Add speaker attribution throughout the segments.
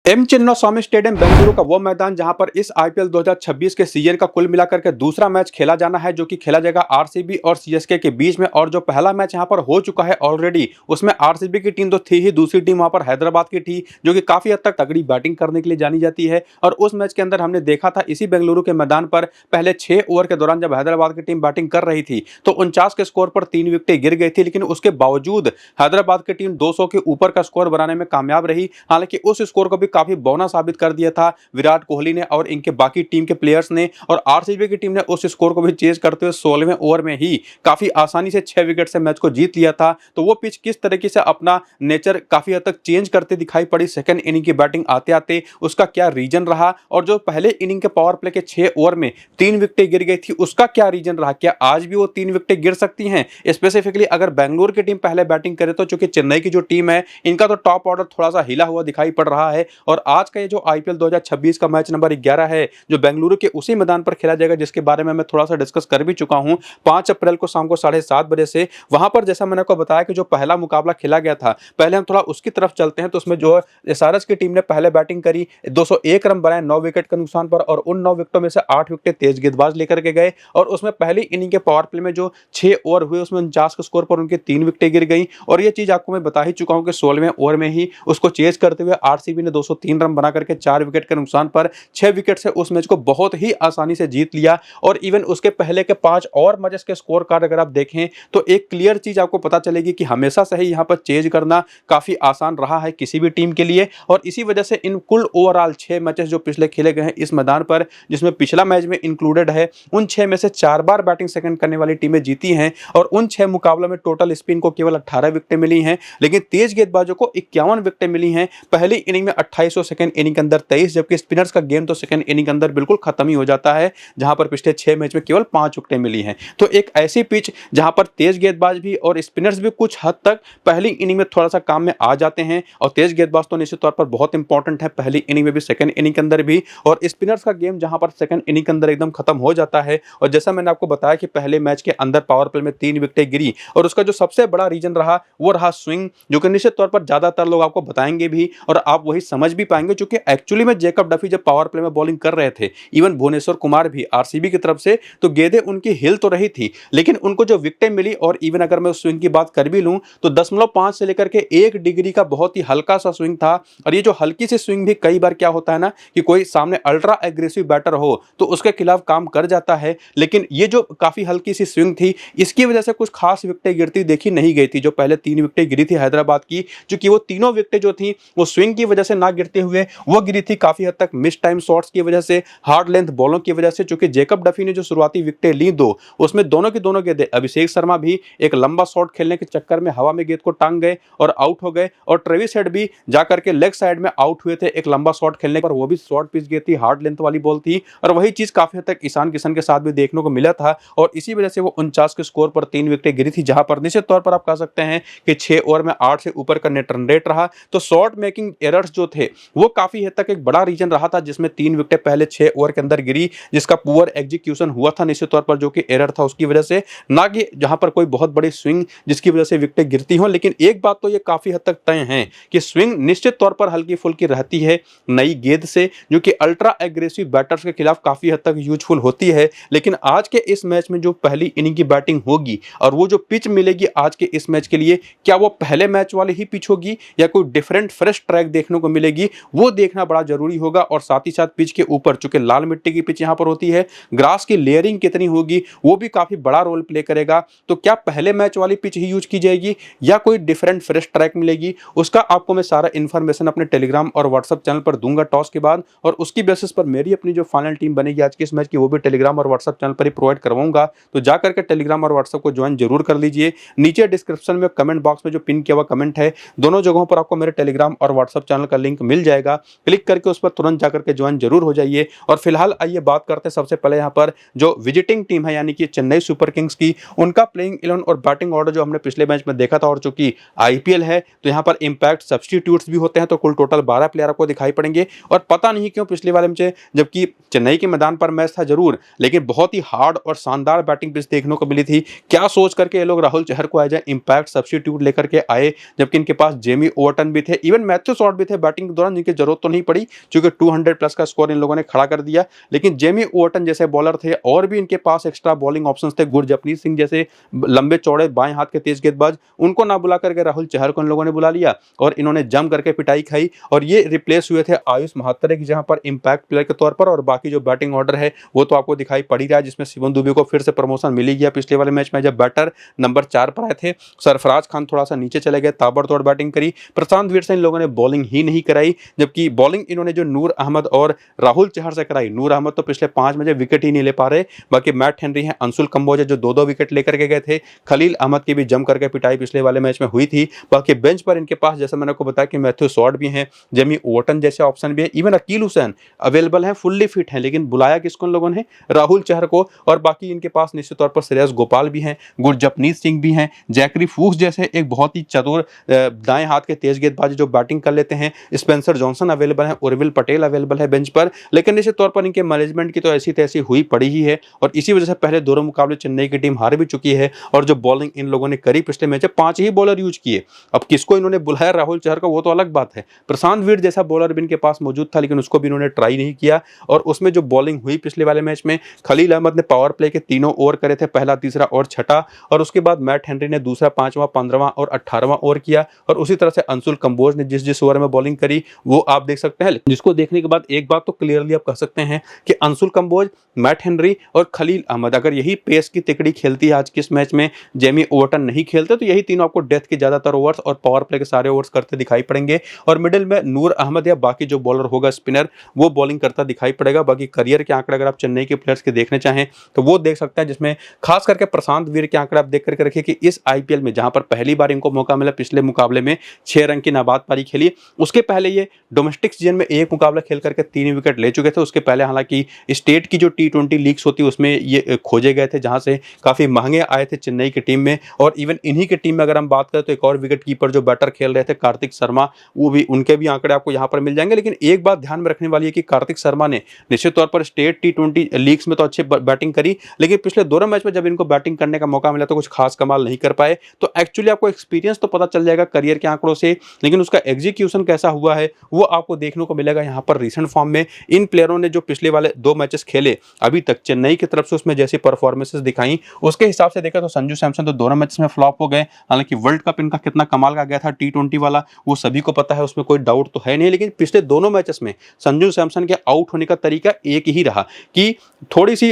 Speaker 1: M Chinnaswamy stadium Bengaluru का वो मैदान जहां पर इस आईपीएल 2026 के सीजन का कुल मिलाकर के दूसरा मैच खेला जाना है, जो कि खेला जाएगा आरसीबी और सीएसके के बीच में। और जो पहला मैच यहां पर हो चुका है ऑलरेडी, उसमें आरसीबी की टीम तो थी ही, दूसरी टीम वहां पर हैदराबाद की थी, जो कि काफी हद तक तगड़ी बैटिंग करने के लिए जानी जाती है। और उस मैच के अंदर हमने देखा था इसी बेंगलुरु के मैदान पर पहले 6 ओवर के दौरान जब हैदराबाद की टीम बैटिंग कर रही थी तो 49 के स्कोर पर 3 विकेटें गिर गई थी, लेकिन उसके बावजूद हैदराबाद की टीम 200 के ऊपर का स्कोर बनाने में कामयाब रही। हालांकि उस स्कोर को भी काफी बौना साबित कर दिया था विराट कोहली ने और इनके बाकी टीम के प्लेयर्स ने। और आरसीबी की टीम ने उस स्कोर को भी चेज करते हुए 16वें ओवर में ही काफी आसानी से 6 विकेट से मैच को जीत लिया था। तो वो पिच किस तरीके से अपना नेचर काफी हद तक चेंज करते दिखाई पड़ी सेकंड इनिंग की बैटिंग आते आते, उसका क्या रीजन रहा, और जो पहले इनिंग के पावर प्ले के 6 ओवर में 3 विकेटें गिर गई थी उसका क्या रीजन रहा, क्या आज भी वो 3 विकेटें गिर सकती हैं। स्पेसिफिकली अगर बेंगलुरु की टीम पहले बैटिंग करे तो चूंकि चेन्नई की जो टीम है इनका तो टॉप ऑर्डर थोड़ा सा हिला हुआ दिखाई पड़ रहा है। और आज का ये जो आईपीएल 2026 का मैच नंबर 11 है जो बेंगलुरु के उसी मैदान पर खेला जाएगा, जिसके बारे में मैं थोड़ा सा डिस्कस कर भी चुका हूं 5 अप्रैल को शाम को 7:30 बजे से। वहां पर जैसा मैंने आपको बताया कि जो पहला मुकाबला खेला गया था, पहले हम थोड़ा उसकी तरफ चलते हैं। तो उसमें जो एसआरएच की टीम ने पहले बैटिंग करी, 201 रन बनाए 9 विकेट के नुकसान पर, और उन 9 विकेटों में से 8 विकेट तेज गेंदबाज लेकर के गए। और उसमें पहली इनिंग के पावर प्ले में जो 6 ओवर हुए उसमें 49 के स्कोर पर उनके 3 विकेटें गिर गई। और ये चीज आपको मैं बता ही चुका हूं कि 16वें ओवर में ही उसको चेज करते हुए आरसीबी ने 203 रन बना करके 4 विकेट के नुकसान पर 6 विकेट से उस मैच को बहुत ही आसानी से जीत लिया। और इवन उसके पहले के 5 और मैचेस के स्कोर कार्ड अगर आप देखें तो एक क्लियर चीज आपको पता चलेगी कि हमेशा से ही यहां पर चेज करना काफी आसान रहा है किसी भी टीम के लिए। और इसी वजह से इन कुल ओवरऑल 6 मैचेस जो पिछले खेले गए हैं इस मैदान पर, जिसमें पिछला मैच में इंक्लूडेड है, उन 6 में से 4 बार बैटिंग सेकंड करने वाली टीमें जीती हैं। और उन 6 मुकाबलों में टोटल स्पिन को केवल 18 विकेटें मिली हैं, लेकिन तेज गेंदबाजों को 51 विकेटें मिली हैं। पहली इनिंग में 28 और सेकंड इनिंग के अंदर 23, जबकि स्पिनर्स का गेम तो सेकंड इनिंग के अंदर बिल्कुल खत्म ही हो जाता है, जहां पर पिछले 6 मैच में केवल 5 विकेटें मिली हैं। तो एक ऐसी पिच जहां पर तेज गेंदबाज भी और स्पिनर्स भी कुछ हद तक पहली इनिंग में थोड़ा सा काम में आ जाते हैं। और तेज गेंदबाज तो निश्चित तौर पर बहुत इंपॉर्टेंट है पहली इनिंग में भी, सेकंड इनिंग के अंदर भी। और स्पिनर्स का गेम जहां पर सेकंड इनिंग के अंदर एकदम खत्म हो जाता है। और जैसा मैंने आपको बताया कि पहले मैच के अंदर पावर प्ले में 3 विकेटें गिरी, और उसका जो सबसे बड़ा रीजन रहा वो रहा स्विंग, जो कि निश्चित तौर पर ज्यादातर लोग आपको बताएंगे भी और आप वही समझ भी पाएंगे। क्योंकि एक्चुअली में जेकब डफी जब पावर प्ले में बॉलिंग कर रहे थे, इवन भुवनेश्वर कुमार भी आरसीबी की तरफ से, तो गेंदें उनकी हिल तो रही थी, लेकिन उनको जो विकेटें मिली, और इवन अगर मैं उस स्विंग की बात कर भी लूं तो 0.5 से लेकर के 1 डिग्री का बहुत ही हल्का सा स्विंग था। और ये जो हल्की सी स्विंग भी कई बार क्या होता है ना कि कोई सामने अल्ट्रा एग्रेसिव बैटर हो तो उसके खिलाफ काम कर जाता है, लेकिन ये जो काफी हल्की सी स्विंग थी इसकी वजह से कुछ खास विकेटें गिरती देखी नहीं गई थी। जो पहले 3 विकेटें गिरी थी हैदराबाद की, क्योंकि वो तीनों विकेटें जो थी वो स्विंग की वजह से ना गिरते हुए वो गिरी थी काफी हद तक मिस टाइम शॉट्स की वजह से, हार्ड लेंथ बॉलों की वजह से। चूंकि जेकब डफी ने जो शुरुआती विकेटें ली दो, उसमें दोनों की दोनों गेंदें, अभिषेक शर्मा भी एक लंबा शॉट खेलने के चक्कर में हवा में गेंद को टांग गए और आउट हो गए, और ट्रेविस हेड भी जाकर के लेग साइड में आउट हुए थे एक लंबा शॉट खेलने पर, वो भी शॉर्ट पिच गेंद थी, हार्ड लेंथ वाली बॉल थी। और वही चीज काफी हद तक ईशान किशन के साथ भी देखने को मिला था, और इसी वजह से वो 49 के स्कोर पर 3 विकेटें गिरी थी, जहां पर निश्चित तौर पर आप कह सकते हैं कि 6 ओवर में 8 से ऊपर का नेट रन रेट रहा। तो शॉट मेकिंग एरर्स जो थे वो काफी हद तक एक बड़ा रीजन रहा था, जिसमें 3 विकेटें पहले 6 ओवर के अंदर गिरी, जिसका पुअर एग्जीक्यूशन हुआ था निश्चित तौर पर, जो कि एरर था उसकी वजह से, ना कि जहां पर कोई बहुत बड़ी स्विंग जिसकी वजह से विकेटें गिरती हो। लेकिन एक बात तो ये काफी हद तक तय है कि स्विंग निश्चित तौर पर हल्की फुल्की रहती है नई गेंद से, जो कि अल्ट्रा एग्रेसिव बैटर्स के खिलाफ काफी हद तक यूजफुल होती है। लेकिन आज के इस मैच में जो पहली इनिंग की बैटिंग होगी और वो जो पिच मिलेगी आज के इस मैच के लिए, क्या वो पहले मैच वाली ही पिच होगी या कोई डिफरेंट फ्रेश ट्रैक देखने को मिलेगी, वो देखना बड़ा जरूरी होगा। और साथ ही साथ पिच के ऊपर, चूंकि लाल मिट्टी की पिच यहां पर होती है, ग्रास की लेयरिंग कितनी होगी वो भी काफी बड़ा रोल प्ले करेगा। तो क्या पहले मैच वाली पिच ही यूज की जाएगी या कोई डिफरेंट फ्रेश ट्रैक मिलेगी, उसका आपको मैं सारा इंफॉर्मेशन अपने टेलीग्राम और व्हाट्सएप चैनल पर दूंगा टॉस के बाद। और उसकी बेसिस पर मेरी अपनी जो फाइनल टीम बनेगी आज के इस मैच की, वो भी टेलीग्राम और व्हाट्सएप चैनल पर ही प्रोवाइड करवाऊंगा। तो जाकर के टेलीग्राम और व्हाट्सएप को ज्वाइन जरूर कर लीजिए। नीचे डिस्क्रिप्शन में कमेंट बॉक्स में जो पिन किया हुआ कमेंट है, दोनों जगहों पर आपको मेरे टेलीग्राम और व्हाट्सएप चैनल का लिंक मिल जाएगा। क्लिक करके उस पर तुरंत जाकर के ज्वाइन जरूर हो जाइए। और फिलहाल आइए बात करते हैं सबसे पहले यहाँ पर जो विजिटिंग टीम है यानी कि चेन्नई सुपर किंग्स की, उनका प्लेइंग 11 और बैटिंग ऑर्डर जो हमने पिछले मैच में देखा था। और चूंकि आईपीएल है तो यहाँ पर इंपैक्ट सब्स्टिट्यूट्स भी होते हैं, तो कुल टोटल 12 प्लेयर आपको दिखाई पड़ेंगे। और पता नहीं क्यों पिछले वाले में, जबकि चेन्नई के मैदान पर मैच था जरूर, लेकिन बहुत ही हार्ड और शानदार बैटिंग पिच देखने को मिली थी। क्या सोच करके ये लोग राहुल चहर को एज ए इंपैक्ट सब्स्टिट्यूट लेकर के आए, जबकि इनके पास जेमी ओवर्टन भी थे, इवन मैथ्यू शॉर्ट भी थे बैटिंग के दौरान जिनकी जरूरत तो नहीं पड़ी, क्योंकि 200 प्लस का स्कोर इन लोगों ने खड़ा कर दिया। लेकिन जेमी ओवरटन जैसे बॉलर थे और भी इनके पास एक्स्ट्रा बॉलिंग ऑप्शंस थे, गुरजपनीत सिंह जैसे लंबे चौड़े बाएं हाथ के तेज गेंदबाज, उनको ना बुला करके राहुल चहर को इन लोगों ने बुला लिया और इन्होंने जम करके पिटाई खाई। और ये रिप्लेस हुए थे आयुष महात्रे की जहां पर इंपैक्ट प्लेयर के तौर पर। और बाकी जो बैटिंग ऑर्डर है वो तो आपको दिखाई पड़ ही रहा है, जिसमें शिवम दुबे को फिर से प्रमोशन मिल ही गया पिछले वाले मैच में जब बैटर नंबर 4 पर आए थे। सरफराज खान थोड़ा सा नीचे चले गए, ताबड़तोड़ बैटिंग करी। प्रशांत वीर से इन लोगों ने बॉलिंग ही नहीं कराई, जबकि बॉलिंग इन्होंने जो नूर अहमद और राहुल चहर से कराई, नूर अहमद तो पिछले 5 मैच विकेट ही नहीं ले पा रहे। बाकी मैट हेनरी है, अंशुल कंबोज है जो 2-2 विकेट लेकर के गए थे। खलील अहमद की भी जम करके पिटाई पिछले वाले मैच में हुई थी। बाकी बेंच पर इनके पास जैसे मैंने आपको बताया कि मैथ्यू शॉर्ट भी हैं, जेमी ओवरटन जैसे ऑप्शन भी है, इवन अकील हुसैन अवेलेबल है, फुल्ली फिट है। लेकिन बुलाया किसको इन लोगों ने? राहुल चहर को। और बाकी इनके पास निश्चित तौर पर श्रेयस गोपाल भी हैं, गुरजपनीत सिंह भी हैं, जैकरी फूक्स जैसे एक बहुत ही चतुर दाएं हाथ के तेज गेंदबाज जो बैटिंग कर लेते हैं। स्पेंसर जॉनसन अवेलेबल है, उर्विल पटेल अवेलेबल है बेंच पर। लेकिन निश्चित तौर पर इनके मैनेजमेंट की तो ऐसी तैसी हुई पड़ी ही है और इसी वजह से पहले दोनों मुकाबले चेन्नई की टीम हार भी चुकी है। और जो बॉलिंग इन लोगों ने करी पिछले मैच में 5 ही बॉलर यूज किए। अब किसको इन्होंने बुलाया राहुल चहर को वो तो अलग बात है। प्रशांत वीर जैसा बॉलर भी इनके पास मौजूद था, लेकिन उसको भी इन्होंने ट्राई नहीं किया। और उसमें जो बॉलिंग हुई पिछले वाले मैच में, खलील अहमद ने पावर प्ले के 3 ओवर करे थे, पहला, तीसरा और छठा। और उसके बाद मैट हेनरी ने दूसरा, 5वां, 15वां और 18वां ओवर किया। और उसी तरह से अंशुल कंबोज ने जिस ओवर में बॉलिंग करी वो आप देख सकते हैं, जिसको देखने के बाद एक बात तो क्लियरली आप कह सकते हैं कि अंशुल कंबोज, मैट हेनरी और खलील अहमद अगर यही पेस की तिकड़ी खेलती है आज किस मैच में, जेमी ओवरटन नहीं खेलते, तो यही तीनों आपको डेथ के ज्यादातर ओवर्स और पावर प्ले के सारे ओवर्स करते दिखाई पड़ेंगे। और मिडिल में नूर अहमद या बाकी जो बॉलर होगा स्पिनर वो बॉलिंग करता दिखाई पड़ेगा। बाकी करियर के आंकड़े अगर आप चेन्नई के प्लेयर्स के देखने चाहें तो वो देख सकते हैं, जिसमें खास करके प्रशांत वीर के आंकड़े आप देख करके रखिए कि इस आईपीएल में जहां पर पहली बार इनको मौका मिला, पिछले मुकाबले में 6 रन की नाबाद पारी खेली, उसके पहले ये डोमेस्टिक सीजन में एक मुकाबला खेल करके 3 विकेट ले चुके थे। उसके पहले हालांकि स्टेट की जो T20 लीग्स होती है उसमें ये खोजे गए थे, जहां से काफी महंगे आए थे चेन्नई की टीम में। और इवन इन्हीं की टीम में अगर हम बात करें तो एक और विकेट कीपर जो बैटर खेल रहे थे कार्तिक शर्मा, वो भी, उनके भी आंकड़े आपको यहां पर मिल जाएंगे। लेकिन एक बात ध्यान में रखने वाली है कि कार्तिक शर्मा ने निश्चित तौर पर स्टेट T20 लीग्स में तो अच्छी बैटिंग करी, लेकिन पिछले दोनों मैच में जब इनको बैटिंग करने का मौका मिला तो कुछ खास कमाल नहीं कर पाए। तो एक्चुअली आपको एक्सपीरियंस तो पता चल जाएगा करियर के आंकड़ों से, लेकिन उसका एग्जीक्यूशन कैसा हुआ है वो आपको देखने को मिलेगा यहाँ पर रिसेंट फॉर्म में। इन प्लेयरों ने जो पिछले वाले 2 मैचेस खेले अभी तक चेन्नई की तरफ से, उसमें जैसी परफॉर्मेंसेस दिखाई उसके हिसाब से देखा तो संजू सैमसन तो दोनों मैचेस में फ्लॉप हो गए। हालांकि वर्ल्ड कप इनका कितना कमाल का गया था T20 वाला वो सभी को पता है, उसमें कोई डाउट तो है नहीं। लेकिन पिछले दोनों मैचेस में संजू सैमसन के आउट होने का तरीका एक ही रहा कि थोड़ी सी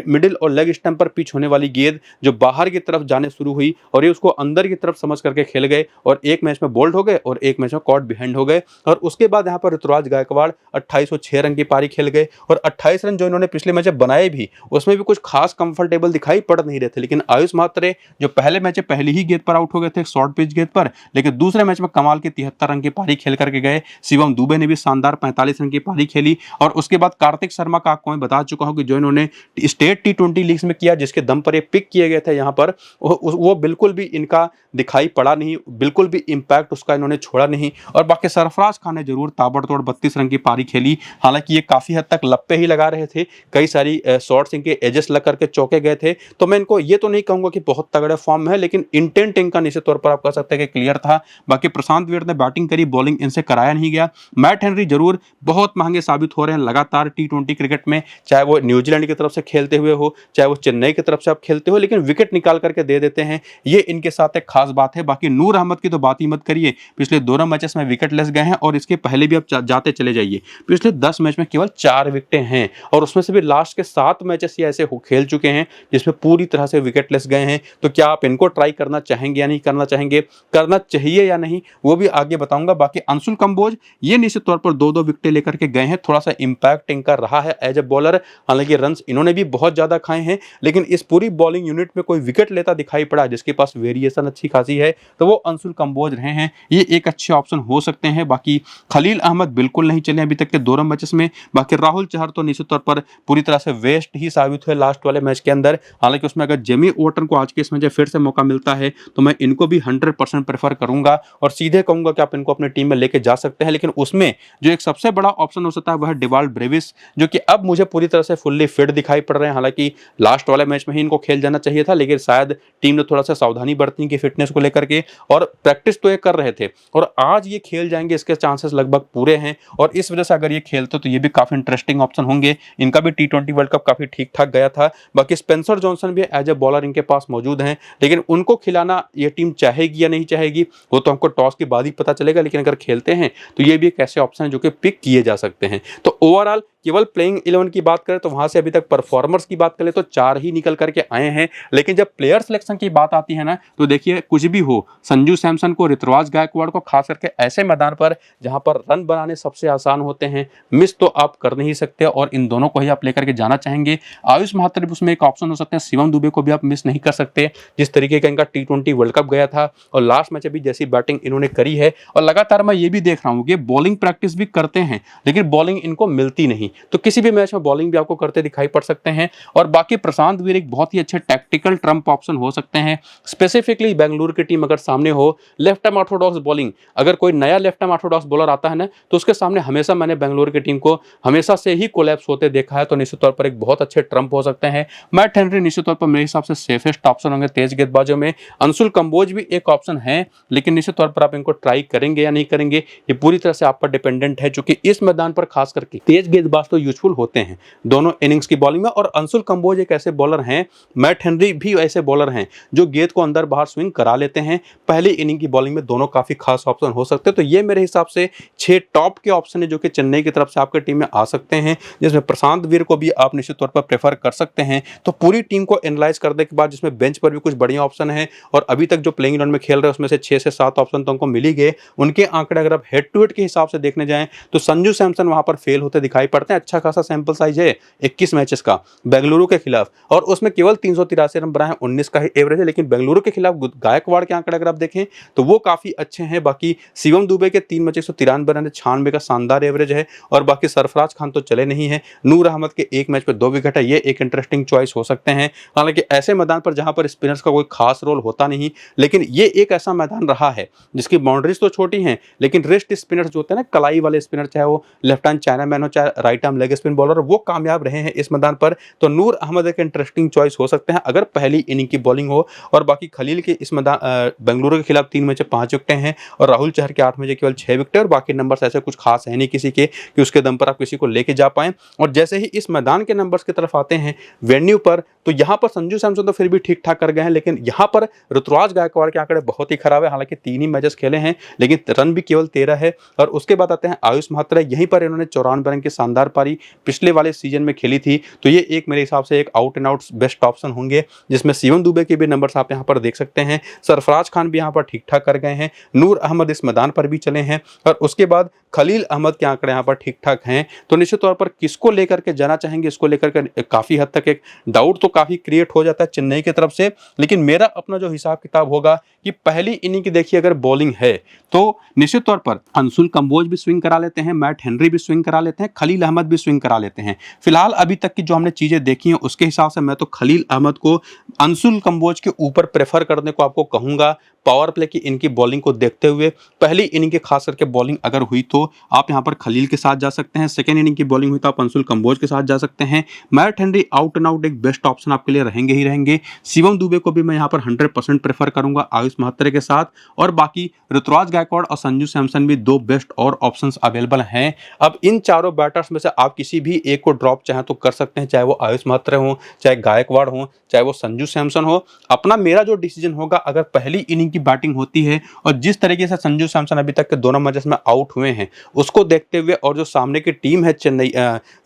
Speaker 1: मिडिल और लेग स्टंप पर पिच होने वाली गेंद जो बाहर की तरफ जाने शुरू हुई और ये उसको अंदर की तरफ समझ करके खेल गए और एक मैच में बोल्ड हो गए और एक मैच में कॉट बिहाइंड हो गए। और उसके बाद यहाँ पर ऋतुराज गायकवाड़ 2806 रन की पारी खेल गए और 28 रन जो इन्होंने पिछले मैच में बनाए भी उसमें भी कुछ खास कंफर्टेबल दिखाई पड़ नहीं रहे थे। लेकिन आयुष महात्रे जो पहले मैच में पहली ही गेंद पर आउट हो गए थे शॉर्ट पिच गेंद पर, लेकिन दूसरे मैच में कमाल की 73 रन की पारी खेल करके गए। शिवम दुबे ने भी शानदार 45 रन की पारी खेली। और उसके बाद कार्तिक शर्मा का आपको मैं बता चुका हूं कि जो इन्होंने स्टेट T20 लीग्स में किया, जिसके दम पर ये पिक किए गए थे यहाँ पर, वो बिल्कुल भी इनका दिखाई पड़ा नहीं, बिल्कुल भी इंपैक्ट उसका इन्होंने छोड़ा नहीं। और बाकी सरफराज खान ने जरूर ताबड़तोड़ 32 रन की पारी खेली। हालांकि ये काफी हद तक लप्पे ही लगा रहे थे, कई सारी शॉट्स इनके एजेस लग करके चौके गए थे। तो मैं इनको ये तो नहीं कहूंगा कि बहुत तगड़े फॉर्म में है, लेकिन इंटेंट इनका निश्चित तौर पर आप कह सकते हैं कि क्लियर था। बाकी प्रशांत वीर ने बैटिंग करी, बॉलिंग इनसे कराया नहीं गया। मैट हेनरी जरूर बहुत महंगे साबित हो रहे हैं लगातार T20 क्रिकेट में, चाहे वो न्यूजीलैंड की तरफ से खेलते हुए हो, चाहे वो चेन्नई की तरफ से आप खेलते हो, लेकिन विकेट निकाल करके दे देते हैं, ये इनके साथ एक खास बात है। बाकी नूर अहमद की तो बात ही मत करिए, पिछले दोनों मैचेस में विकेट लेस गए हैं और इसके पहले भी आप जाते चले जाइए, पिछले 10 मैच में केवल 4 विकेटें हैं और उसमें से भी लास्ट के 7 मैचेस ये ऐसे खेल चुके हैं जिसमें पूरी तरह से विकेट लेस गए हैं। तो क्या आप इनको ट्राई करना चाहेंगे या नहीं करना चाहेंगे, करना चाहिए या नहीं, वो भी आगे बताऊंगा। बाकी अंशुल कंबोज ये निश्चित तौर पर 2-2 विकेटें लेकर के गए हैं, थोड़ा सा इंपैक्ट इनका रहा है एज ए बॉलर। हालांकि रन्स इन्होंने भी बहुत ज्यादा खाए हैं, लेकिन इस पूरी बॉलिंग यूनिट में कोई विकेट लेता दिखाई पड़ा जिसके पास वेरिएशन अच्छी खासी है तो वो अंशुल कंबोज रहे हैं, ये एक अच्छे ऑप्शन हो सकते हैं। बाकी खलील अहमद बिल्कुल नहीं चले अभी तक के दोनों मैचेस में। बाकी राहुल चहर तो निश्चित तौर पर पूरी तरह से वेस्ट ही साबित हुए लास्ट वाले मैच के अंदर। हालांकि उसमें अगर जेमी ओवरटन को आज के इस मैच में फिर से मौका मिलता है तो मैं इनको भी 100% प्रेफर करूंगा और सीधे कहूंगा कि आप इनको अपनी टीम में लेके जा सकते हैं। लेकिन उसमें जो एक सबसे बड़ा ऑप्शन हो सकता है वह डिवाल्ड ब्रेविस, जो कि अब मुझे पूरी तरह से फुल्ली फिट दिखाई पड़ रहे हैं। हालांकि लास्ट वाले मैच में ही इनको खेल जाना चाहिए था, लेकिन शायद टीम ने थोड़ा सा सावधानी बरतनी की फिटनेस को लेकर के, और प्रैक्टिस तो ये कर रहे थे और आज ये खेल जाएंगे इसका के चांसेस लगभग पूरे हैं और इस वजह से अगर ये खेलते तो ये भी काफी इंटरेस्टिंग ऑप्शन होंगे। इनका भी T20 वर्ल्ड कप काफी ठीक ठाक गया था। बाकी स्पेंसर जॉनसन भी एज ए बॉलर इनके पास मौजूद हैं, लेकिन उनको खिलाना ये टीम चाहेगी या नहीं चाहेगी वो तो हमको टॉस के बाद ही पता चलेगा। लेकिन अगर खेलते हैं तो ये भी एक ऐसे ऑप्शन है जो कि पिक किए जा सकते हैं। तो ओवरऑल केवल प्लेइंग 11 की बात करें तो वहां से अभी तक परफॉर्मर्स की बात करें तो 4 ही निकल करके आए हैं। लेकिन जब प्लेयर सिलेक्शन की बात आती है ना तो देखिए कुछ भी हो, संजू सैमसन को, ऋतुराज गायकवाड़ को, खास करके ऐसे मैदान पर जहां पर रन बनाने सबसे आसान होते हैं, मिस तो आप कर नहीं सकते और इन दोनों को ही आप लेकर के जाना चाहेंगे। आयुष महात्र भी उसमें एक ऑप्शन हो सकते हैं, शिवम दुबे को भी आप मिस नहीं कर सकते। जिस तरीके का इनका T20 वर्ल्ड कप गया था और लास्ट मैच अभी जैसी बैटिंग इन्होंने करी है, और लगातार मैं ये भी देख रहा हूँ कि बॉलिंग प्रैक्टिस भी करते हैं लेकिन बॉलिंग इनको मिलती नहीं, तो किसी भी मैच में बॉलिंग भी आपको करते दिखाई पड़ सकते हैं। और बाकी प्रशांत वीर एक बहुत ही अच्छे टैक्टिकल ट्रम्प ऑप्शन हो सकते हैं। स्पेसिफिकली बेंगलुरु की टीम अगर सामने हो, लेफ्ट आर्म ऑर्थोडॉक्स बॉलिंग, अगर कोई नया लेफ्ट आर्म ऑर्थोडॉक्स बॉलर आता है ना तो उसके सामने हमेशा मैंने बेंगलुरु की टीम को हमेशा से ही कोलैप्स होते देखा है, तो निश्चित तौर पर एक बहुत अच्छे ट्रम्प हो सकते हैं। मैट हेनरी निश्चित तौर पर मेरे हिसाब से सेफेस्ट ऑप्शन होंगे तेज गेंदबाजों में। अंशुल कंबोज भी एक ऑप्शन है, लेकिन निश्चित तौर पर आप इनको ट्राई करेंगे या नहीं करेंगे ये पूरी तरह से आप पर डिपेंडेंट है, क्योंकि इस मैदान पर खास करके तेज गेंदबाज तो यूजफुल होते हैं दोनों इनिंग्स की बॉलिंग में। और अंशुल कंबोज एक ऐसे बॉलर हैं, मैट हेनरी भी ऐसे बॉलर हैं जो गेंद को अंदर बाहर स्विंग करा लेते हैं। पहली इनिंग की बॉलिंग में दोनों काफी खास ऑप्शन हो सकते हैं। तो ये मेरे हिसाब से 6 टॉप के ऑप्शन है जो कि चेन्नई की तरफ से आपके टीम में आ सकते हैं, जिसमें प्रशांत वीर को भी आप निश्चित तौर पर प्रेफर कर सकते हैं। तो पूरी टीम को एनालाइज करने के बाद जिसमें बेंच पर भी कुछ बढ़िया ऑप्शन है और अभी तक जो प्लेइंग 11 में खेल रहे हैं उसमें से 6 से 7 ऑप्शन तो उनको मिल ही गए। उनके आंकड़े अगर आप हेड टू हेड के हिसाब से देखने जाएं तो संजू सैमसन वहां पर फेल होते दिखाई पड़ते हैं। अच्छा खासा सैंपल साइज है 21 मैचेस का बेंगलुरु के खिलाफ, और उसमें केवल 383 रन बनाए हैं, 19 का ही एवरेज है। लेकिन बेंगलुरु के खिलाफ गायकवाड़ के आंकड़े अगर आप देखें तो वो काफी अच्छे हैं। बाकी शिवम दुबे के 3 मैच 193 रन, 96 का शानदार एवरेज है। और बाकी सरफराज खान तो चले नहीं है, नूर अहमद के 1 मैच पे 2 विकेट है, ये एक इंटरेस्टिंग चॉइस हो सकते हैं। हालांकि ऐसे मैदान पर जहां पर स्पिनर्स का कोई खास रोल होता नहीं, लेकिन ये एक ऐसा मैदान रहा है जिसकी बाउंड्रीज तो छोटी हैं लेकिन रिस्ट स्पिनर्स जो होते हैं ना, कलाई वाले स्पिनर, चाहे वो लेफ्ट हैंड चाइना मैन हो चाहे right arm leg spin bowler, वो कामयाब रहे हैं इस मैदान पर। तो नूर अहमद एक इंटरेस्टिंग चॉइस हो सकते हैं अगर पहली इनिंग की बॉलिंग हो। और बाकी खलील के इस मैदान बेंगलुरु के खिलाफ 3 मैच 5 विकेटें हैं और राहुल चहर के 8 मैच केवल 6 विकेट, और बाकी नंबर्स ऐसे कुछ खास है नहीं किसी के कि उसके दम पर आप किसी को लेके जा पाएं। और जैसे ही इस मैदान के नंबर्स की तरफ आते हैं वेन्यू पर, तो यहाँ पर संजू सैमसन तो फिर भी ठीक ठाक कर गए हैं, लेकिन यहाँ पर ऋतुराज गायकवाड़ के आंकड़े बहुत ही खराब है। हालांकि 3 ही मैचेस खेले हैं लेकिन रन भी केवल 13 है। और उसके बाद आते हैं आयुष महात्र, यहीं पर इन्होंने 94 रन की शानदार पारी पिछले वाले सीजन में खेली थी। तो ये एक मेरे हिसाब से एक out and out best option होंगे, जिसमें शिवम दुबे के भी नंबर्स आप यहाँ पर देख सकते हैं। सरफराज खान भी यहाँ पर ठीक ठाक कर गए हैं, नूर अहमद इस मैदान पर भी चले हैं, और उसके बाद खलील अहमद के आंकड़े यहाँ पर ठीक ठाक हैं। तो निश्चित तौर पर किसको लेकर के जाना चाहेंगे, इसको लेकर के काफी हद तक एक डाउट तो काफी क्रिएट हो जाता है चेन्नई की तरफ से। लेकिन मेरा अपना जो हिसाब किताब होगा कि पहली इनिंग की देखिए अगर बॉलिंग है तो निश्चित तौर पर अंशुल कंबोज भी स्विंग करा लेते हैं, मैट हेनरी भी स्विंग करा लेते हैं, खलील अहमद भी स्विंग करा लेते हैं। फिलहाल अभी तक की जो हमने चीजें देखी हैं उसके हिसाब से मैं तो खलील अहमद को अंशुल कंबोज के ऊपर प्रेफर करने को आपको कहूंगा। पावर प्ले की इनकी बॉलिंग को देखते हुए पहली इनिंग के खास करके बॉलिंग अगर हुई तो आप यहां पर खलील के साथ जा सकते हैं, सेकेंड इनिंग की बॉलिंग हुई तो आप अंशुल कंबोज के साथ जा सकते हैं। Matt Henry out and out एक बेस्ट ऑप्शन आपके लिए रहेंगे ही रहेंगे। शिवम दुबे को भी मैं यहां पर 100% प्रेफर करूंगा आयुष महात्रे के साथ, और बाकी ऋतुराज गायकवाड़ और संजू सैमसन भी 2 बेस्ट और ऑप्शंस अवेलेबल हैं। अब इन चारों बैटर्स में से आप किसी भी एक को ड्रॉप चाहे तो कर सकते हैं, चाहे वो आयुष महात्रे हो, चाहे गायकवाड़ हो, चाहे वो संजू सैमसन हो। अपना मेरा जो डिसीजन होगा, अगर पहली इनिंग की बैटिंग होती है और जिस तरीके से संजू सैमसन अभी तक के दोनों मैचेस में आउट हुए हैं उसको देखते हुए, और जो सामने की टीम है चेन्नई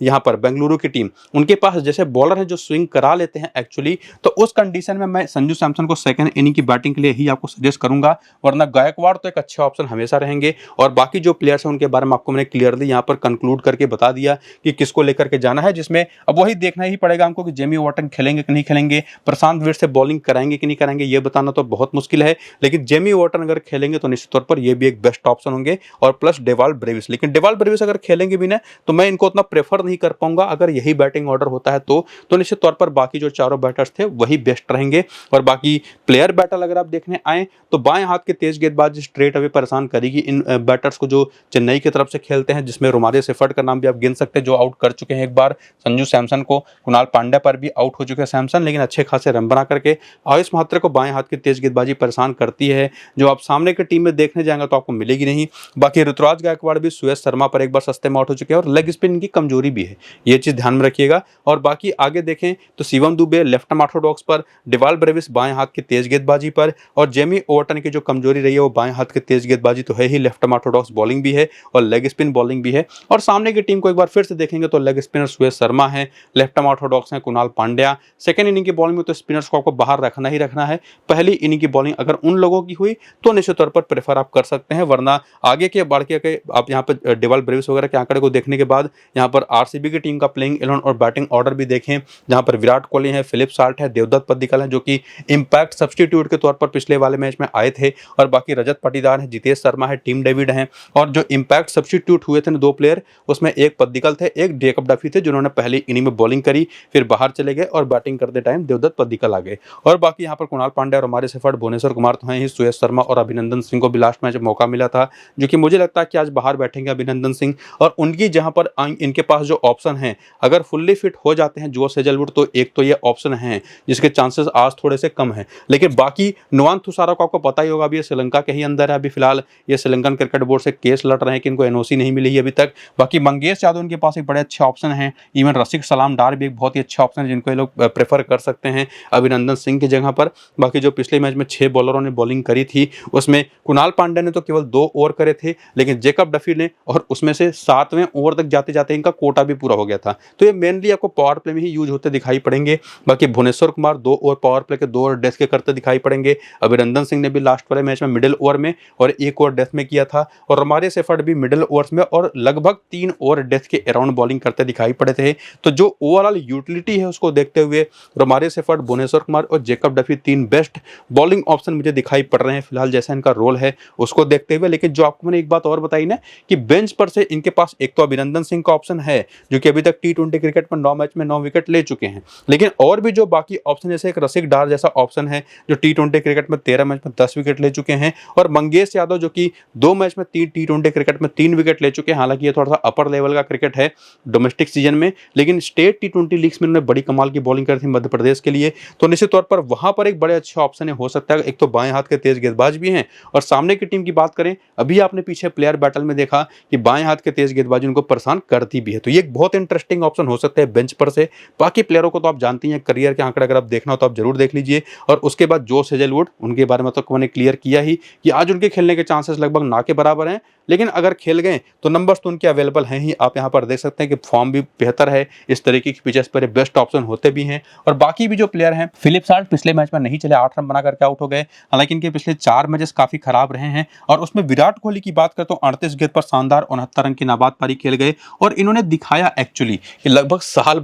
Speaker 1: यहाँ पर बेंगलुरु की टीम, उनके पास जैसे बॉलर हैं जो स्विंग करा लेते हैं एक्चुअली, तो उस कंडीशन में मैं संजू सैमसन को सेकंड इनिंग की बैटिंग के लिए ही आपको सजेस्ट करूंगा। वरना गायकवाड़ तो एक अच्छे ऑप्शन हमेशा रहेंगे, और बाकी जो प्लेयर्स हैं उनके बारे में आपको मैंने क्लियरली यहाँ पर कंक्लूड करके बता दिया कि किसको लेकर के जाना है, जिसमें अब वही देखना ही पड़ेगा हमको कि जेमी वॉर्टन खेलेंगे कि नहीं खेलेंगे, प्रशांत वीर से बॉलिंग कराएंगे कि नहीं कराएंगे, ये बताना तो बहुत मुश्किल है। लेकिन जेमी वॉर्टन अगर खेलेंगे तो निश्चित तौर पर ये भी एक बेस्ट ऑप्शन होंगे, और प्लस डेवाल ब्रेविस। लेकिन डेवाल ब्रेविस अगर खेलेंगे भी ना तो मैं इनको उतना प्रेफर नहीं कर पाऊंगा अगर यही बैटिंग ऑर्डर होता है तो निश्चित तौर पर बाकी जो चारों बैटर्स थे वही बेस्ट रहेंगे। और बाकी प्लेयर बैटल अगर आप देखने आए तो बाएं हाथ के तेज गेंदबाज स्ट्रेट अवे परेशान करेगी इन बैटर्स को जो चेन्नई की तरफ से खेलते हैं, जिसमें रोमारियो सेफर्ड का नाम भी आप गिन सकते हैं जो आउट कर चुके हैं एक बार संजू सैमसन को। कुणाल पांड्या पर भी आउट हो चुके हैं सैमसन, लेकिन अच्छे खासे रन बना करके आयुष महात्रे को बाएं हाथ की तेज गेंदबाजी परेशान करती है, जो आप सामने की टीम में देखने जाएंगे तो आपको मिलेगी नहीं। बाकी ऋतुराज गायकवाड़ भी सुयश शर्मा पर एक बार सस्ते में आउट हो चुके हैं और लेग स्पिन की कमजोरी भी है, ये चीज ध्यान में रखिएगा। और बाकी आगे देखें तो Shivam Dubey left arm Orthodox पर, डिवाल ब्रेविस बाएं हाथ की तेज गेंदबाजी पर, और जेमी ओवर्टन की जो कमजोरी रही है वो बाएं हाथ की तेज गेंदबाजी तो है ही, लेफ्ट आर्म ऑर्थोडॉक्स बॉलिंग भी है और लेग स्पिन बॉलिंग भी है। और सामने की टीम को एक बार फिर से देखेंगे तो लेग स्पिनर सुयश शर्मा है, लेफ्ट आर्म ऑर्थोडॉक्स है कुणाल पांड्या। सेकंड इनिंग की बॉलिंग में तो स्पिनर्स को आपको बाहर रखना ही रखना है। पहली इनिंग की बॉलिंग अगर उन लोगों की हुई तो निश्चित तौर पर प्रेफर आप कर सकते हैं, वरना आगे के बढ़ के आप यहाँ पर डिवाल ब्रेविस वगैरह के आंकड़े को देखने के बाद यहाँ पर आरसीबी की टीम का प्लेइंग 11 और बैटिंग ऑर्डर भी देखें, जहां पर विराट कोहली है, फिलिप साल्ट है, देवदत्त पद्दिकल है जो कि इंपैक्ट सब्स्टिट्यूट के तौर पर पिछले वाले मैच में आए थे, और बाकी रजत पाटीदार है, जितेश शर्मा है, टीम डेविड हैं। और जो इंपैक्ट सब्स्टिट्यूट हुए थे 2 प्लेयर, उसमें एक पद्दिकल थे, एक जेकब डफी थे, जिन्होंने पहली इनिंग में बॉलिंग करी, फिर बाहर चले गए और बैटिंग करते टाइम देवदत्त पद्दिकल आ गए। और बाकी यहाँ पर कुणाल पांड्या और हमारे सेफर्ड भुवनेश्वर कुमार तो हैं ही, सुयश शर्मा और अभिनंदन सिंह को भी लास्ट मैच में मौका मिला था, जो कि मुझे लगता है कि आज बाहर बैठेंगे अभिनंदन सिंह। और उनकी जहां पर इनके पास जो ऑप्शन है, अगर फुल्ली फिट हो जाते हैं जोश हेजलवुड, तो एक तो ये ऑप्शन है जिसके चांसेस आज थोड़े से कम है। लेकिन बाकी नुवान थुसारा को आपको पता ही होगा, अभी ये श्रीलंका के ही अंदर है, अभी फिलहाल ये श्रीलंकन क्रिकेट बोर्ड से केस लड़ रहे हैं कि इनको एनओसी नहीं मिली है अभी तक। बाकी मंगेश यादव उनके पास एक बड़े अच्छे ऑप्शन है, इवन रसिक सलाम डार भी एक बहुत ही अच्छा ऑप्शन है जिनको ये लोग प्रेफर कर सकते हैं अभिनंदन सिंह की जगह पर। बाकी जो पिछले मैच में 6 बॉलरों ने बॉलिंग करी थी, उसमें कुणाल पांड्या ने तो केवल 2 ओवर करे थे, लेकिन जेकब डफी ने, और उसमें से 7वें ओवर तक जाते जाते इनका कोटा भी पूरा हो गया था। तो ये मेनली आपको पावर प्ले में ही यूज होते दिखाई पड़ेंगे। बाकी Bhuvneshwar Kumar 2 over power play के 2 ओवर डेथ के करते दिखाई पड़ेंगे। अभिनंदन सिंह ने भी लास्ट वाले मैच में मिडिल ओवर में और 1 ओवर डेथ में किया था, और हमारे सेफर्ड भी मिडिल ओवर्स में और लगभग 3 ओवर डेथ के अराउंड बॉलिंग करते दिखाई पड़े थे। तो जो ओवरऑल यूटिलिटी है उसको देखते हुए हमारे सेफर्ड, भुवनेश्वर कुमार और Jacob Duffy 3 best bowling option मुझे दिखाई पड़ रहे हैं फिलहाल, जैसा इनका रोल है उसको देखते हुए। लेकिन जो आपको मैंने एक बात और बताई ना कि बेंच पर से इनके पास एक तो अभिनंदन सिंह का ऑप्शन है, जो कि अभी तक T20 क्रिकेट में 9 मैच में 9 विकेट ले चुके हैं, लेकिन और भी जो बाकी ऑप्शन, जैसे एक रसिक डार जैसा ऑप्शन है जो T20 क्रिकेट में 13 मैच में 10 विकेट ले चुके हैं, और मंगेश यादव जो कि 2 मैच में T20 क्रिकेट में 3 विकेट ले चुके हैं। हालांकि ये थोड़ा सा अपर लेवल का क्रिकेट है डोमेस्टिक सीजन में, लेकिन स्टेट T20 लीग्स में उन्होंने बड़ी कमाल की बॉलिंग करी थी मध्य प्रदेश के लिए, तो निश्चित तौर पर वहां पर एक बड़े अच्छे ऑप्शन हो सकता है। एक तो बाएं हाथ के तेज गेंदबाज भी हैं, और सामने की टीम की बात करें, अभी आपने पीछे प्लेयर बैटल में देखा कि बाएं हाथ के तेज गेंदबाजी उनको परेशान करती भी है, तो ये एक बहुत इंटरेस्टिंग ऑप्शन हो सकता है बेंच पर से। बाकी प्लेयरों को तो आप जानती हैं, करियर के आंकड़े अगर आप देखना हो तो आप जरूर देख लीजिए। और उसके बाद जोश हेजलवुड, उनके बारे में तो मैंने क्लियर किया ही कि आज उनके खेलने के चांसेस लगभग ना के बराबर हैं, लेकिन अगर खेल गए तो नंबर्स तो उनके अवेलेबल हैं ही। आप यहाँ पर देख सकते हैं कि फॉर्म भी बेहतर है, इस तरीके की पिचेस पर बेस्ट ऑप्शन होते भी हैं। और बाकी भी जो प्लेयर हैं, फिलिप साल्ट पिछले मैच में नहीं चले, 8 रन बना करके आउट हो गए, हालांकि इनके पिछले 4 मैचेस काफी खराब रहे हैं। और उसमें विराट कोहली की बात करता हूँ, 38 गेंद पर शानदार 69 रन की नाबाद पारी खेल गए, और इन्होंने दिखाया एक्चुअली कि लगभग साल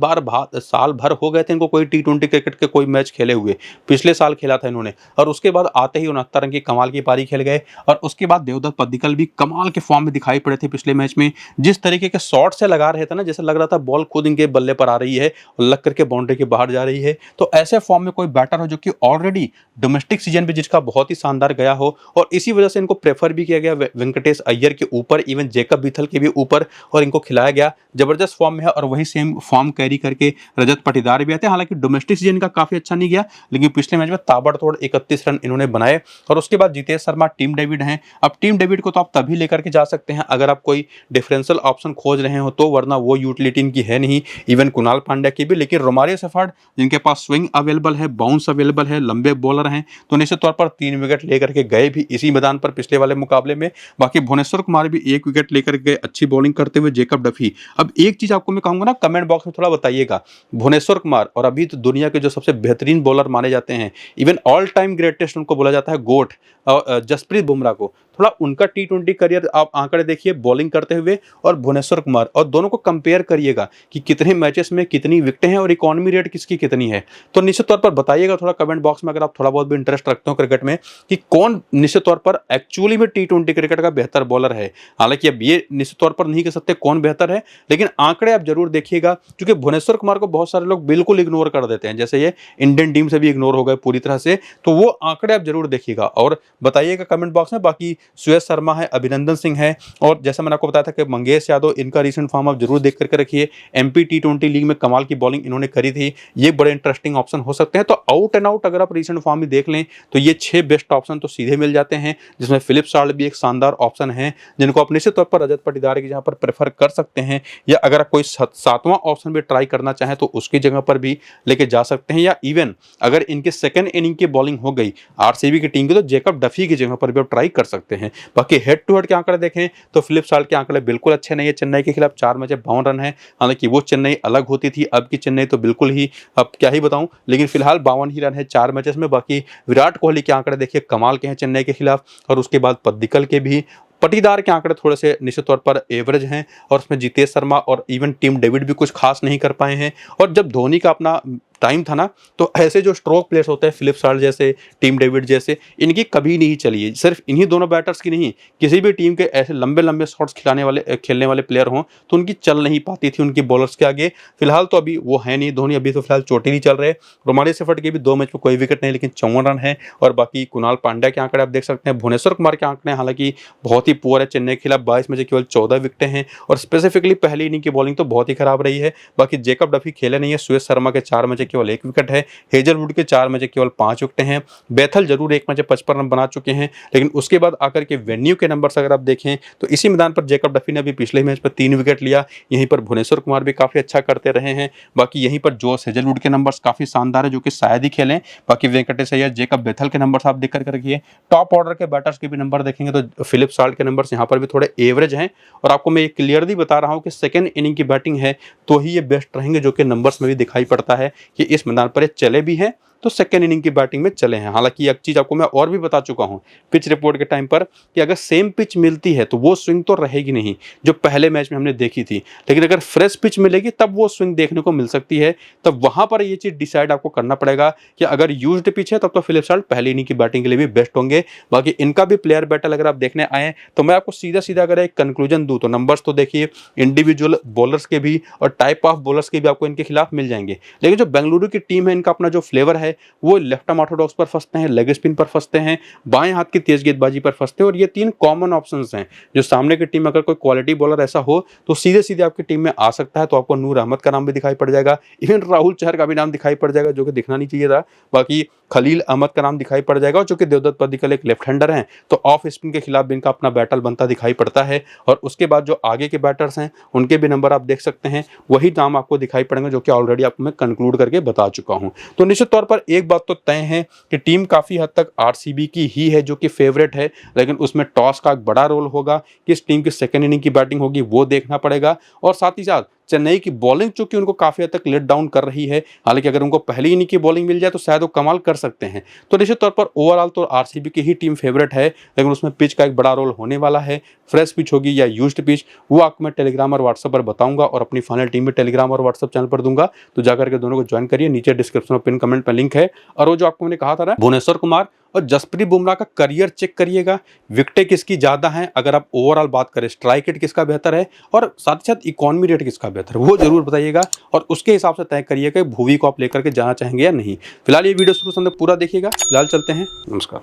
Speaker 1: भर हो गए थे इनको कोई T20 क्रिकेट के कोई मैच खेले हुए, पिछले साल खेला था इन्होंने, और उसके बाद आते ही 69 रन की कमाल की पारी खेल गए। और उसके बाद देवदत्त पद्दिकल भी कमाल के फॉर्म में दिखाई पड़े थे पिछले मैच में, जिस तरीके के शॉट से लगा रहे थे ना, जैसे लग रहा था बॉल खुद इनके बल्ले पर आ रही है और लग करके बाउंड्री के बाहर जा रही है। तो ऐसे फॉर्म में कोई बैटर हो जो कि ऑलरेडी डोमेस्टिक सीजन भी जिसका बहुत ही शानदार गया हो, और इसी वजह से इनको प्रेफर भी किया गया वेंकटेश अय्यर के ऊपर, इवन जेकब बीथल के भी ऊपर, और इनको खिलाया गया। जबरदस्त फॉर्म में है, और वही सेम फॉर्म कैरी करके रजत पाटीदार भी आते हैं। हालांकि डोमेस्टिक सीजन का काफी अच्छा नहीं गया, लेकिन पिछले मैच में ताबड़तोड़ 31 रन इन्होंने बनाए। और उसके बाद जितेश शर्मा, टीम डेविड हैं। अब टीम डेविड को तो आप तभी लेकर के जा सकते हैं अगर आप कोई डिफरेंशियल ऑप्शन खोज रहे हो तो, वरना वो यूटिलिटी इनकी है नहीं। इवन कुणाल पांड्या की भी, लेकिन रोमारियो सेफर्ड जिनके पास स्विंग अवेलेबल है, बाउंस अवेलेबल है, लंबे बॉलर हैं, तो निश्चित तौर पर 3 विकेट लेकर के गए भी इसी मैदान पर पिछले वाले मुकाबले में। बाकी भुवनेश्वर कुमार भी 1 विकेट लेकर गए अच्छी बॉलिंग करते हुए, जेकब डफी। अब एक चीज आपको मैं कहूंगा ना, कमेंट बॉक्स में थोड़ा बताइएगा, भुवनेश्वर कुमार और अभी तो दुनिया के जो सबसे बेहतरीन बॉलर माने जाते हैं, इवन ऑल टाइम ग्रेटेस्ट उनको बोला जाता है, गोट, जसप्रीत बुमराह को, थोड़ा उनका T20 करियर आप आंकड़े देखिए बॉलिंग करते हुए और भुवनेश्वर कुमार, और दोनों को कंपेयर करिएगा कि कितने मैचेस में कितनी विकेटें हैं और इकोनॉमी रेट किसकी कितनी है। तो निश्चित तौर पर बताइएगा थोड़ा कमेंट बॉक्स में, अगर आप थोड़ा बहुत भी इंटरेस्ट रखते हो क्रिकेट में, कि कौन निश्चित तौर पर एक्चुअली में T20 क्रिकेट का बेहतर बॉलर है। हालांकि अब ये निश्चित तौर पर नहीं कह सकते कौन बेहतर है, लेकिन आंकड़े आप जरूर देखिएगा, क्योंकि भुवनेश्वर कुमार को बहुत सारे लोग बिल्कुल इग्नोर कर देते हैं, जैसे ये इंडियन टीम से भी इग्नोर हो गए पूरी तरह से। तो वो आंकड़े आप जरूर देखिएगा और बताइएगा कमेंट बॉक्स में। बाकी सुयश शर्मा है, अभिनंदन सिंह है, और जैसा मैंने आपको बताया था कि मंगेश यादव, इनका रीसेंट फॉर्म आप जरूर देख करके रखिए। एमपी टी20 लीग में कमाल की बॉलिंग इन्होंने करी थी, ये बड़े इंटरेस्टिंग ऑप्शन हो सकते हैं। तो आउट एंड आउट अगर आप रीसेंट फॉर्म भी देख लें तो ये 6 बेस्ट ऑप्शन तो सीधे मिल जाते हैं, जिसमें फिलिप साल्ट भी एक शानदार ऑप्शन है जिनको आप निश्चित तौर पर रजत पाटीदार की जहां पर प्रेफर कर सकते हैं, या अगर आप कोई 7वां ऑप्शन भी ट्राई करना चाहें तो उसकी जगह पर भी लेके जा सकते हैं, या इवन अगर इनके सेकंड इनिंग की बॉलिंग हो गई आरसीबी की टीम की तो जेकब डफी की जगह पर भी आप ट्राई कर सकते हैं। बाकी हेड टू हेड के आंकड़े देखें तो फिलिप साल्ट के आंकड़े बिल्कुल अच्छे नहीं है। चेन्नई के खिलाफ 4 मैच 52 रन है, हालांकि वो चेन्नई अलग होती थी, अब की चेन्नई तो बिल्कुल ही, अब क्या ही बताऊं, लेकिन फिलहाल 52 ही रन है 4 मैचेस में। बाकी विराट कोहली के आंकड़े देखिए कमाल के हैं चेन्नई के खिलाफ, और उसके बाद पद्दिकल के भी। पाटीदार के आंकड़े थोड़े से निश्चित तौर पर एवरेज हैं, और उसमें जितेश शर्मा और इवन टीम डेविड भी कुछ खास नहीं कर पाए हैं। और जब धोनी का अपना टाइम था ना, तो ऐसे जो स्ट्रोक प्लेयर्स होते हैं फिलिप साल्ट जैसे, टीम डेविड जैसे, इनकी कभी नहीं चली है। सिर्फ इन्हीं दोनों बैटर्स की नहीं, किसी भी टीम के ऐसे लंबे लंबे शॉट्स खेलने वाले प्लेयर हों तो उनकी चल नहीं पाती थी उनकी बॉलर्स के आगे। फिलहाल तो अभी वो है नहीं धोनी, अभी तो फिलहाल चोटिल ही चल रहे। रोमानी सेफर्ट के भी 2 मैच में कोई विकेट नहीं, लेकिन 54 रन है। और बाकी कुणाल पांड्या के आंकड़े आप देख सकते हैं, भुवनेश्वर कुमार के आंकड़े हालांकि बहुत ही पुअर है, चेन्नई के खिलाफ 22 में केवल 14 विकेटें हैं, और स्पेसिफिकली पहली इनिंग की बॉलिंग तो बहुत ही खराब रही है। बाकी जेकब डफी खेले नहीं है, सुयश शर्मा के 4 मैच केवल 1 विकेट है, हेजलवुड के 4 मैच केवल 5 विकेट हैं, बेथल जरूर 1 मैच 55 रन बना चुके हैं, लेकिन उसके बाद आकर के वेन्यू के नंबर्स अगर आप देखें तो इसी मैदान पर जेकब डफी ने भी पिछले मैच पर 3 विकेट लिया। यहीं पर भुवनेश्वर कुमार भी काफी अच्छा करते रहे हैं। बाकी यहीं पर जोश हेजलवुड के नंबर्स काफी शानदार है, जो कि शायद ही खेलें। बाकी वेंकटेश अय्यर, जेकब बेथल के नंबर्स आप देख कर रखिए। टॉप ऑर्डर के बैटर्स के भी नंबर देखेंगे तो फिलिप साल्ट के नंबर्स यहाँ पर भी थोड़े एवरेज हैं, और आपको मैं क्लियरली बता रहा हूँ कि सेकंड इनिंग की बैटिंग है तो ही ये बेस्ट रहेंगे, जो कि नंबर्स में भी दिखाई पड़ता है कि इस मैदान पर ये चले भी हैं तो सेकेंड इनिंग की बैटिंग में चले हैं। हालांकि एक चीज आपको मैं और भी बता चुका हूं पिच रिपोर्ट के टाइम पर कि अगर सेम पिच मिलती है तो वो स्विंग तो रहेगी नहीं जो पहले मैच में हमने देखी थी, लेकिन अगर फ्रेश पिच मिलेगी तब वो स्विंग देखने को मिल सकती है। तब वहां पर ये चीज डिसाइड आपको करना पड़ेगा कि अगर यूज्ड पिच है तब तो फिलिप साल्ट पहली इनिंग की बैटिंग के लिए भी बेस्ट होंगे। बाकी इनका भी प्लेयर बैटल अगर आप देखने आए तो मैं आपको सीधा सीधा अगर एक कंक्लूजन दूं तो नंबर्स तो देखिए इंडिविजुअल बॉलर्स के भी और टाइप ऑफ बॉलर्स के भी आपको इनके खिलाफ मिल जाएंगे, लेकिन जो बेंगलुरु की टीम है इनका अपना जो फ्लेवर है वो लेफ्ट आर्म ऑर्थोडॉक्स पर फंसते हैं, लेग स्पिन पर फंसते हैं, बाएं हाथ की तेज गेंदबाजी पर फंसते हैं, और ये 3 कॉमन ऑप्शंस हैं जो सामने की टीम में अगर कोई क्वालिटी बॉलर ऐसा हो तो सीधे सीधे आपकी टीम में आ सकता है। तो आपको नूर अहमद का नाम भी दिखाई पड़ जाएगा, इवन राहुल चहर का भी नाम दिखाई पड़ जाएगा जो कि दिखना नहीं चाहिए था। बाकी खलील अहमद का नाम दिखाई पड़ जाएगा, जो कि देवदत्त पद्दिकल एक लेफ्ट हैंडर हैं, तो ऑफ स्पिन के खिलाफ भी इनका अपना बैटल बनता दिखाई पड़ता है। और उसके बाद जो आगे के बैटर्स हैं उनके भी नंबर आप देख सकते हैं, वही नाम आपको दिखाई पड़ेंगे जो कि ऑलरेडी आपको मैं कंक्लूड करके बता चुका हूं। तो निश्चित तौर पर एक बात तो तय है कि टीम काफी हद तक आरसीबी की ही है जो कि फेवरेट है, लेकिन उसमें टॉस का एक बड़ा रोल होगा। किस टीम की सेकेंड इनिंग की बैटिंग होगी वो देखना पड़ेगा, और साथ ही साथ चेन्नई की बॉलिंग चूंकि उनको काफी हद तक लेट डाउन कर रही है, हालांकि अगर उनको पहली इनिंग की बॉलिंग मिल जाए तो शायद वो कमाल कर सकते हैं। तो निश्चित तौर पर ओवरऑल तो आरसीबी की ही टीम फेवरेट है, लेकिन उसमें पिच का एक बड़ा रोल होने वाला है। फ्रेश पिच होगी या यूज्ड पिच वो आपको मैं टेलीग्राम और व्हाट्सएप पर बताऊंगा, और अपनी फाइनल टीम में टेलीग्राम और व्हाट्सएप चैनल पर दूंगा, तो जाकर के दोनों को ज्वाइन करिए। नीचे डिस्क्रिप्शन में पिन कमेंट पर लिंक है। और वो जो आपको मैंने कहा था ना भुवनेश्वर कुमार और जसप्रीत बुमराह का करियर चेक करिएगा, विकेटें किसकी ज्यादा हैं, अगर आप ओवरऑल बात करें स्ट्राइक रेट किसका बेहतर है, और साथ ही साथ इकोनॉमी रेट किसका बेहतर है वो जरूर बताइएगा, और उसके हिसाब से तय करिएगा भुवी को आप लेकर के जाना चाहेंगे या नहीं। फिलहाल ये वीडियो शुरू से पूरा देखिएगा। फिलहाल चलते हैं, नमस्कार।